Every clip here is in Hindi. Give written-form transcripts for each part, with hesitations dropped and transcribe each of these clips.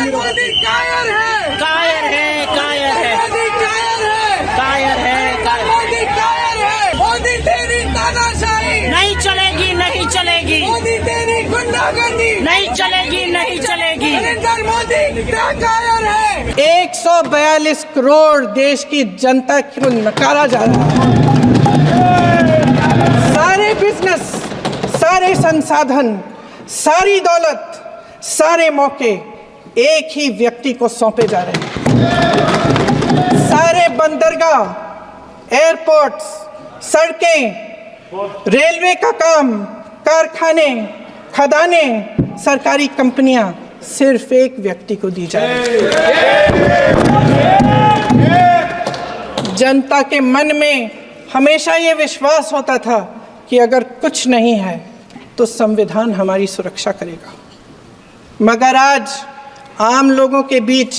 मोदी कायर है, कायर है, कायर है, मोदी कायर है, कायर है, कायर। मोदी कायर है। मोदी तेरी तानाशाही नहीं चलेगी, नहीं चलेगी, मोदी तेरी गुंडागर्दी नहीं चलेगी, नहीं चलेगी। नरेंद्र मोदी क्या कायर है। 142 करोड़ देश की जनता को नकारा जा रहा है। सारे बिजनेस, सारे संसाधन, सारी दौलत, सारे मौके एक ही व्यक्ति को सौंपे जा रहे हैं। सारे बंदरगाह, एयरपोर्ट्स, सड़कें, रेलवे का काम, कारखाने, खदाने, सरकारी कंपनियां सिर्फ एक व्यक्ति को दी जा रही है। जनता के मन में हमेशा ये विश्वास होता था कि अगर कुछ नहीं है तो संविधान हमारी सुरक्षा करेगा, मगर आज आम लोगों के बीच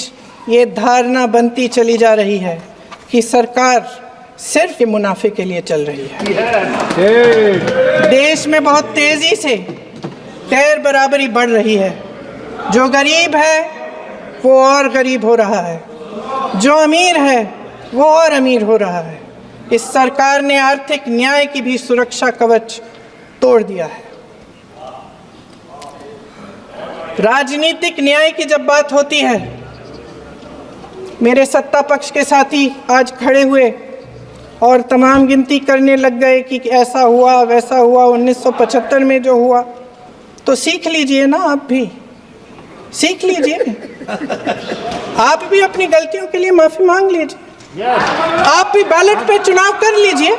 ये धारणा बनती चली जा रही है कि सरकार सिर्फ मुनाफे के लिए चल रही है। देश में बहुत तेजी से गैर बराबरी बढ़ रही है। जो गरीब है वो और गरीब हो रहा है, जो अमीर है वो और अमीर हो रहा है। इस सरकार ने आर्थिक न्याय की भी सुरक्षा कवच तोड़ दिया है। राजनीतिक न्याय की जब बात होती है, मेरे सत्ता पक्ष के साथी आज खड़े हुए और तमाम गिनती करने लग गए कि ऐसा हुआ वैसा हुआ, 1975 में जो हुआ, तो सीख लीजिए ना, आप भी सीख लीजिए। आप भी अपनी गलतियों के लिए माफी मांग लीजिए। आप भी बैलेट पे चुनाव कर लीजिए,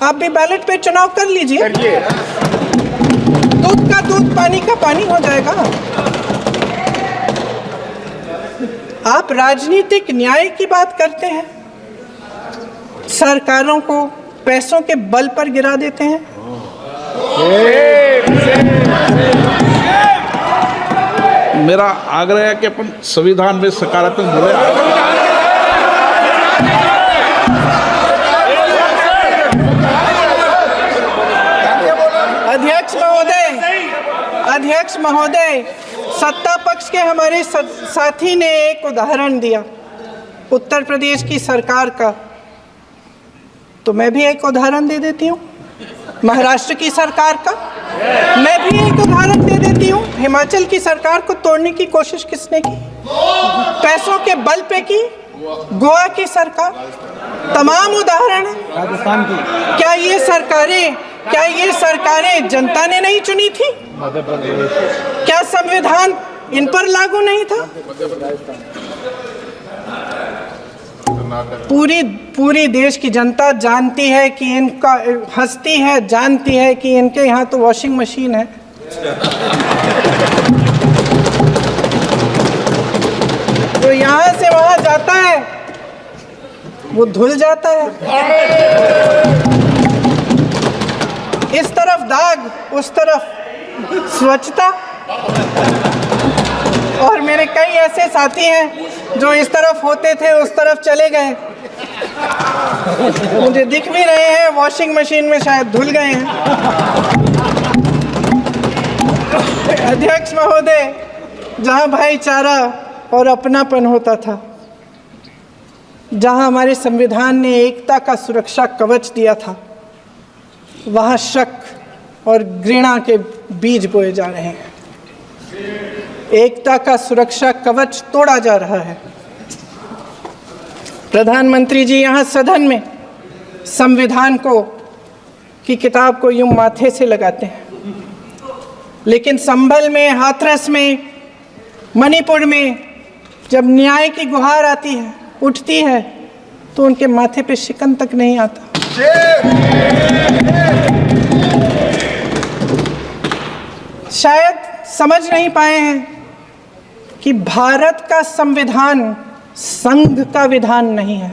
आप भी बैलेट पे चुनाव कर लीजिए। दूध का दूध, पानी का पानी हो जाएगा। आप राजनीतिक न्याय की बात करते हैं, सरकारों को पैसों के बल पर गिरा देते हैं। मेरा आग्रह है कि अपन संविधान में सकारात्मक बोले। अध्यक्ष महोदय, सत्ता पक्ष के हमारे साथी ने एक उदाहरण दिया उत्तर प्रदेश की सरकार का, तो मैं भी एक उदाहरण दे देती हूँ महाराष्ट्र की सरकार का। मैं भी एक उदाहरण दे देती हूँ हिमाचल की सरकार को तोड़ने की कोशिश किसने की, पैसों के बल पे की, गोवा की सरकार। तमाम उदाहरण है। राजस्थान की। क्या ये सरकारें जनता ने नहीं चुनी थी? क्या संविधान इन पर लागू नहीं था? पूरी देश की जनता जानती है कि इनका, हंसती है, जानती है कि इनके यहाँ तो वॉशिंग मशीन है। तो यहाँ से वहाँ जाता है, वो धुल जाता है। इस तरफ दाग, उस तरफ स्वच्छता। और मेरे कई ऐसे साथी हैं जो इस तरफ होते थे उस तरफ चले गए, मुझे दिख भी रहे हैं, वॉशिंग मशीन में शायद धुल गए हैं। अध्यक्ष महोदय, जहां भाईचारा और अपनापन होता था, जहां हमारे संविधान ने एकता का सुरक्षा कवच दिया था, वहां शक और घृणा के बीज बोए जा रहे हैं। एकता का सुरक्षा कवच तोड़ा जा रहा है। प्रधानमंत्री जी यहाँ सदन में संविधान की किताब को यूं माथे से लगाते हैं, लेकिन संभल में, हाथरस में, मणिपुर में जब न्याय की गुहार आती है, उठती है, तो उनके माथे पे शिकन तक नहीं आता। शायद समझ नहीं पाए हैं कि भारत का संविधान संघ का विधान नहीं है।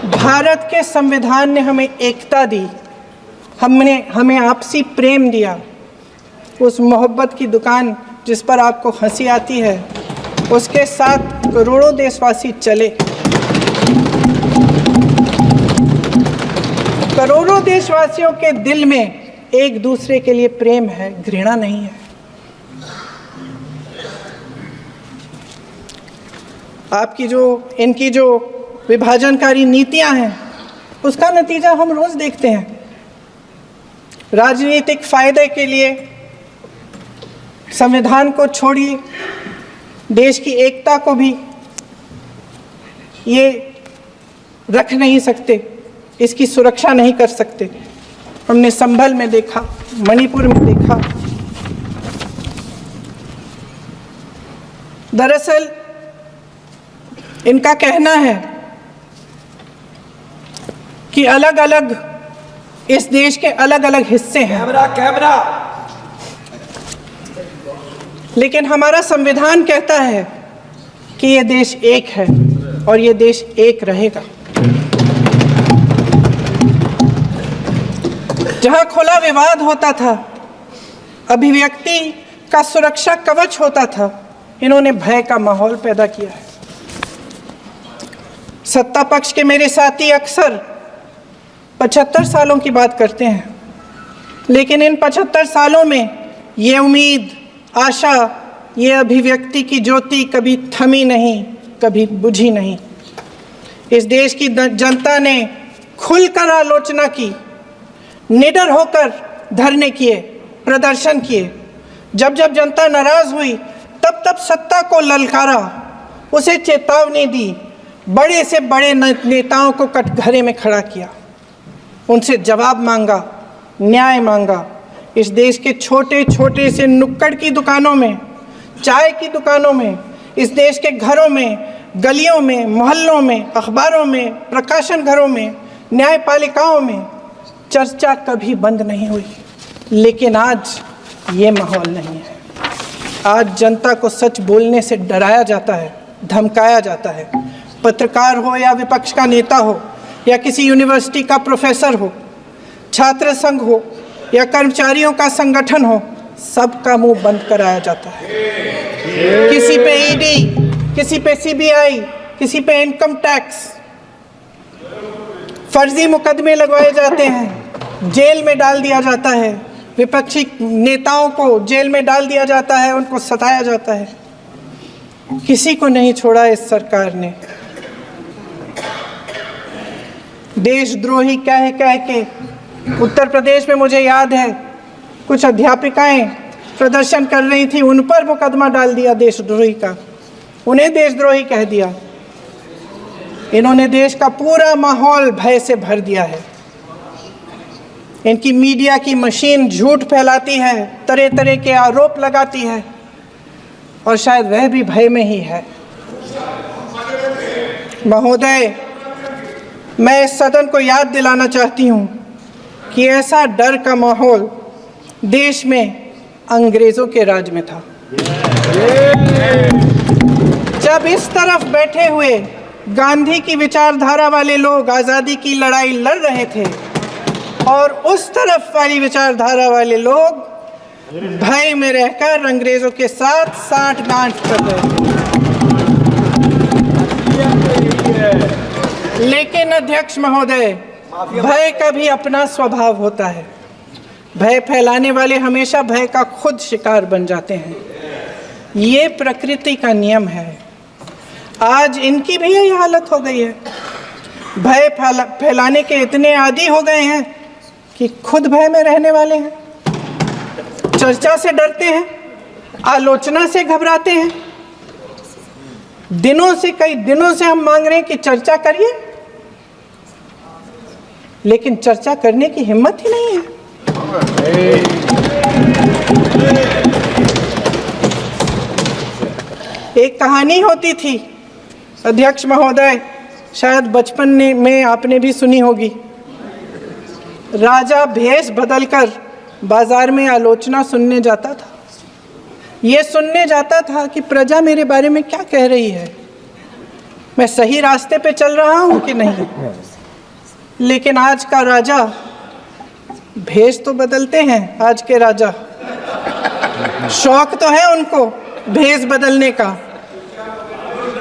भारत के संविधान ने हमें एकता दी, हमें आपसी प्रेम दिया। उस मोहब्बत की दुकान जिस पर आपको हंसी आती है, उसके साथ करोड़ों देशवासी चले। करोड़ों देशवासियों के दिल में एक दूसरे के लिए प्रेम है, घृणा नहीं है। इनकी जो विभाजनकारी नीतियां हैं, उसका नतीजा हम रोज देखते हैं। राजनीतिक फायदे के लिए संविधान को छोड़िए, देश की एकता को भी ये रख नहीं सकते, इसकी सुरक्षा नहीं कर सकते। हमने संभल में देखा, मणिपुर में देखा। दरअसल इनका कहना है कि अलग अलग इस देश के अलग अलग हिस्से हैं, कैमरा लेकिन हमारा संविधान कहता है कि ये देश एक है और ये देश एक रहेगा। जहां खुला विवाद होता था, अभिव्यक्ति का सुरक्षा कवच होता था, इन्होंने भय का माहौल पैदा किया है। सत्ता पक्ष के मेरे साथी अक्सर 75 सालों की बात करते हैं, लेकिन इन 75 सालों में ये उम्मीद, आशा, ये अभिव्यक्ति की ज्योति कभी थमी नहीं, कभी बुझी नहीं। इस देश की जनता ने खुलकर आलोचना की, निडर होकर धरने किए, प्रदर्शन किए। जब जब जनता नाराज हुई, तब तब सत्ता को ललकारा, उसे चेतावनी दी, बड़े से बड़े नेताओं को कटघरे में खड़ा किया, उनसे जवाब मांगा, न्याय मांगा। इस देश के छोटे छोटे से नुक्कड़ की दुकानों में, चाय की दुकानों में, इस देश के घरों में, गलियों में, मोहल्लों में, अखबारों में, प्रकाशन घरों में, न्यायपालिकाओं में चर्चा कभी बंद नहीं हुई। लेकिन आज ये माहौल नहीं है। आज जनता को सच बोलने से डराया जाता है, धमकाया जाता है। पत्रकार हो या विपक्ष का नेता हो या किसी यूनिवर्सिटी का प्रोफेसर हो, छात्र संघ हो या कर्मचारियों का संगठन हो, सबका मुंह बंद कराया जाता है। किसी पे ईडी, किसी पे सीबीआई, किसी पे इनकम टैक्स, फर्जी मुकदमे लगवाए जाते हैं, जेल में डाल दिया जाता है। विपक्षी नेताओं को जेल में डाल दिया जाता है, उनको सताया जाता है। किसी को नहीं छोड़ा इस सरकार ने। देशद्रोही कह के उत्तर प्रदेश में मुझे याद है कुछ अध्यापिकाएं प्रदर्शन कर रही थी, उन पर मुकदमा डाल दिया देशद्रोही का, उन्हें देशद्रोही कह दिया। इन्होंने देश का पूरा माहौल भय से भर दिया है। इनकी मीडिया की मशीन झूठ फैलाती है, तरह तरह के आरोप लगाती है, और शायद वह भी भय में ही है। महोदय, मैं इस सदन को याद दिलाना चाहती हूँ कि ऐसा डर का माहौल देश में अंग्रेजों के राज में था। जब इस तरफ बैठे हुए गांधी की विचारधारा वाले लोग आज़ादी की लड़ाई लड़ रहे थे और उस तरफ वाली विचारधारा वाले लोग भय में रहकर अंग्रेजों के साथ साठ-गांठ कर रहे थे। लेकिन अध्यक्ष महोदय, भय का भी अपना स्वभाव होता है। भय फैलाने वाले हमेशा भय का खुद शिकार बन जाते हैं। ये प्रकृति का नियम है। आज इनकी भी यही हालत हो गई है। भय फैलाने के इतने आदी हो गए हैं कि खुद भय में रहने वाले हैं। चर्चा से डरते हैं, आलोचना से घबराते हैं। कई दिनों से हम मांग रहे हैं कि चर्चा करिए, लेकिन चर्चा करने की हिम्मत ही नहीं है। एक कहानी होती थी अध्यक्ष महोदय, शायद बचपन में आपने भी सुनी होगी। राजा भेष बदलकर बाजार में आलोचना सुनने जाता था। ये सुनने जाता था कि प्रजा मेरे बारे में क्या कह रही है, मैं सही रास्ते पे चल रहा हूँ कि नहीं। लेकिन आज का राजा, भेष तो बदलते हैं आज के राजा, शौक तो है उनको भेष बदलने का,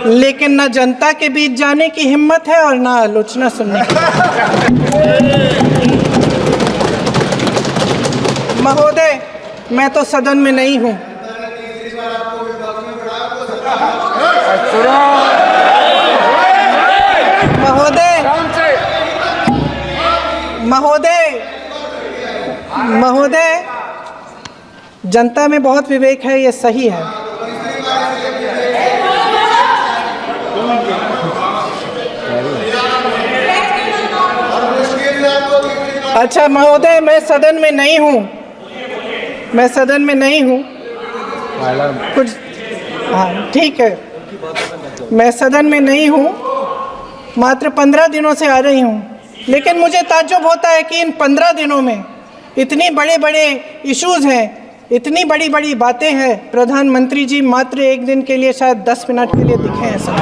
लेकिन न जनता के बीच जाने की हिम्मत है और ना आलोचना सुनने की। महोदय, मैं तो सदन में नहीं हूँ। महोदय, जनता में बहुत विवेक है, ये सही है। अच्छा महोदय, मैं सदन में नहीं हूँ, कुछ हाँ ठीक है, मैं सदन में नहीं हूँ, मात्र 15 दिनों से आ रही हूँ। लेकिन मुझे ताज्जुब होता है कि इन 15 दिनों में इतनी बड़े इश्यूज हैं, इतनी बड़ी बातें हैं, प्रधानमंत्री जी मात्र एक दिन के लिए शायद 10 मिनट के लिए दिखे हैं सब।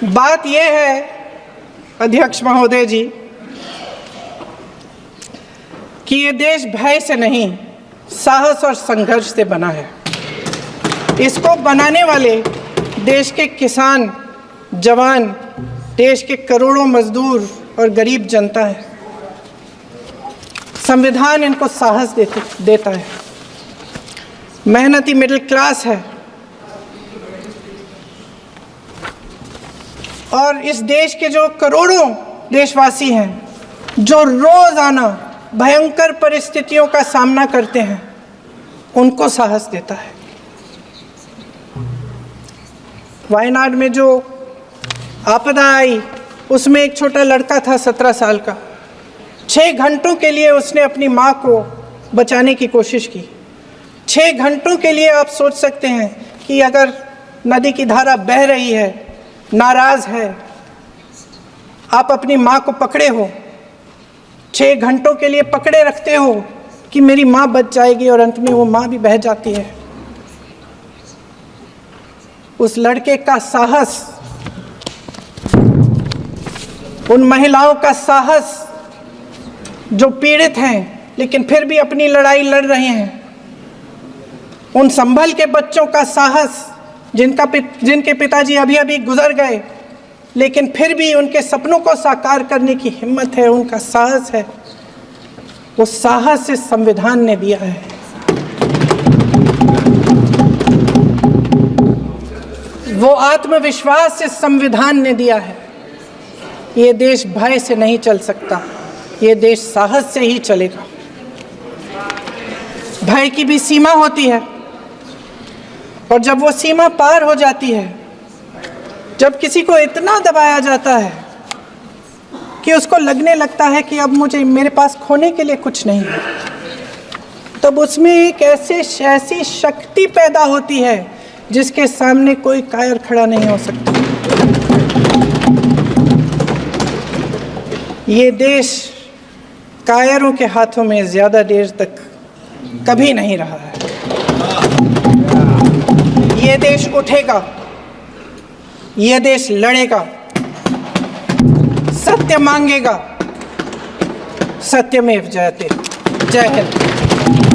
बात यह है अध्यक्ष महोदय जी कि ये देश भय से नहीं, साहस और संघर्ष से बना है। इसको बनाने वाले देश के किसान, जवान, देश के करोड़ों मजदूर और गरीब जनता है। संविधान इनको साहस देता है। मेहनती मिडिल क्लास है और इस देश के जो करोड़ों देशवासी हैं, जो रोजाना भयंकर परिस्थितियों का सामना करते हैं, उनको साहस देता है। वायनाड में जो आपदा आई, उसमें एक छोटा लड़का था 17 साल का। 6 घंटों के लिए उसने अपनी माँ को बचाने की कोशिश की। 6 घंटों के लिए आप सोच सकते हैं कि अगर नदी की धारा बह रही है, नाराज है, आप अपनी माँ को पकड़े हो, 6 घंटों के लिए पकड़े रखते हो कि मेरी माँ बच जाएगी, और अंत में वो माँ भी बह जाती है। उस लड़के का साहस, उन महिलाओं का साहस जो पीड़ित हैं लेकिन फिर भी अपनी लड़ाई लड़ रहे हैं, उन संभल के बच्चों का साहस जिनके पिताजी अभी गुजर गए लेकिन फिर भी उनके सपनों को साकार करने की हिम्मत है, उनका साहस है, वो साहस से संविधान ने दिया है। वो आत्मविश्वास से संविधान ने दिया है। ये देश भय से नहीं चल सकता, ये देश साहस से ही चलेगा। भय की भी सीमा होती है, और जब वो सीमा पार हो जाती है, जब किसी को इतना दबाया जाता है कि उसको लगने लगता है कि अब मेरे पास खोने के लिए कुछ नहीं है, तब उसमें एक ऐसी शक्ति पैदा होती है जिसके सामने कोई कायर खड़ा नहीं हो सकता। ये देश कायरों के हाथों में ज़्यादा देर तक कभी नहीं रहा है। ये देश उठेगा, ये देश लड़ेगा, सत्य मांगेगा, सत्यमेव जयते। जय हिंद।